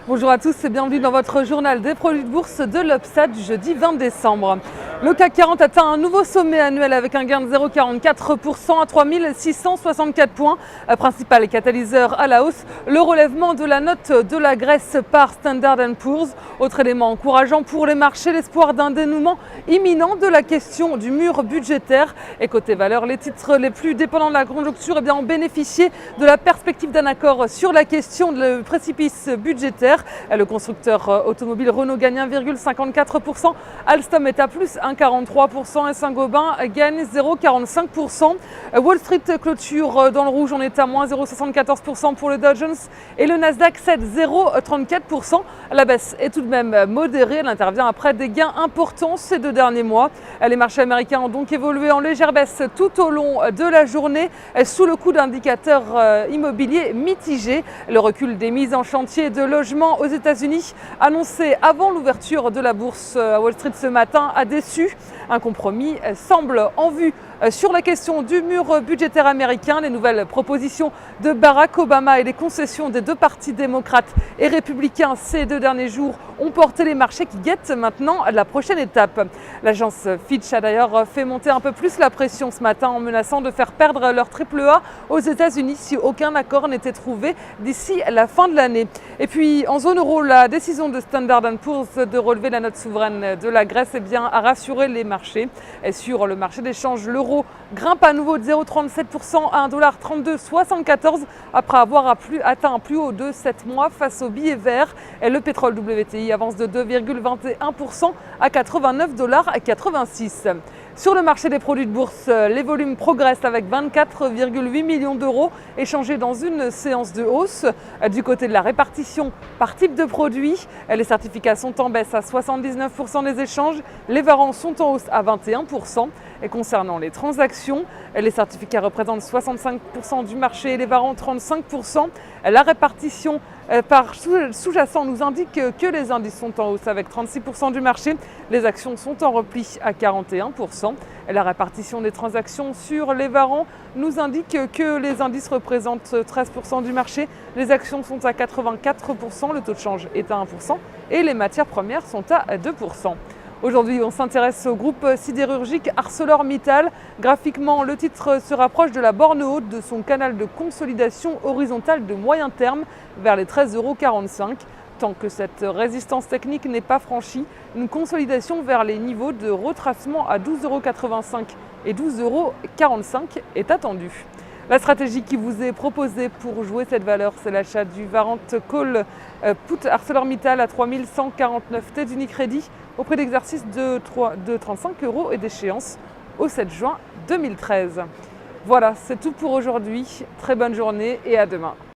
Bonjour à tous et bienvenue dans votre journal des produits de bourse de l'Upsat du jeudi 20 décembre. Le CAC 40 atteint un nouveau sommet annuel avec un gain de 0,44% à 3664 points. Principal catalyseur à la hausse, le relèvement de la note de la Grèce par Standard & Poor's. Autre élément encourageant pour les marchés, l'espoir d'un dénouement imminent de la question du mur budgétaire. Et côté valeur, les titres les plus dépendants de la conjoncture ont bénéficié de la perspective d'un accord sur la question du précipice budgétaire. Le constructeur automobile Renault gagne 1,54%, Alstom est à plus 1,43% et Saint-Gobain gagne 0,45%. Wall Street clôture dans le rouge, on est à moins 0,74% pour le Dow Jones et le Nasdaq cède 0,34%. La baisse est tout de même modérée, elle intervient après des gains importants ces 2 derniers mois. Les marchés américains ont donc évolué en légère baisse tout au long de la journée sous le coup d'indicateurs immobiliers mitigés. Le recul des mises en chantier de logements aux États-Unis, annoncé avant l'ouverture de la bourse à Wall Street ce matin, a déçu. Un compromis semble en vue sur la question du mur budgétaire américain. Les nouvelles propositions de Barack Obama et les concessions des 2 partis démocrates et républicains ces 2 derniers jours ont porté les marchés qui guettent maintenant la prochaine étape. L'agence Fitch a d'ailleurs fait monter un peu plus la pression ce matin en menaçant de faire perdre leur AAA aux États-Unis si aucun accord n'était trouvé d'ici la fin de l'année. Et puis en zone euro, la décision de Standard & Poor's de relever la note souveraine de la Grèce a rassuré les marchés. Et sur le marché d'échange, l'euro grimpe à nouveau de 0,37% à 1,3274 $ après avoir atteint un plus haut de 7 mois face au billet vert. Et le pétrole WTI avance de 2,21% à 89,86 $. Sur le marché des produits de bourse, les volumes progressent avec 24,8 millions d'euros échangés dans une séance de hausse. Du côté de la répartition par type de produit, les certificats sont en baisse à 79% des échanges, les varants sont en hausse à 21%. Et concernant les transactions, les certificats représentent 65% du marché et les varants 35%. La répartition par sous-jacent nous indique que les indices sont en hausse avec 36% du marché, les actions sont en repli à 41%. La répartition des transactions sur les varants nous indique que les indices représentent 13% du marché, les actions sont à 84%, le taux de change est à 1% et les matières premières sont à 2%. Aujourd'hui, on s'intéresse au groupe sidérurgique ArcelorMittal. Graphiquement, le titre se rapproche de la borne haute de son canal de consolidation horizontale de moyen terme vers les 13,45 €. Tant que cette résistance technique n'est pas franchie, une consolidation vers les niveaux de retracement à 12,85 € et 12,45 € est attendue. La stratégie qui vous est proposée pour jouer cette valeur, c'est l'achat du Warrant Call Put ArcelorMittal à 3149 T d'Unicredit au prix d'exercice de 35 € et d'échéance au 7 juin 2013. Voilà, c'est tout pour aujourd'hui. Très bonne journée et à demain.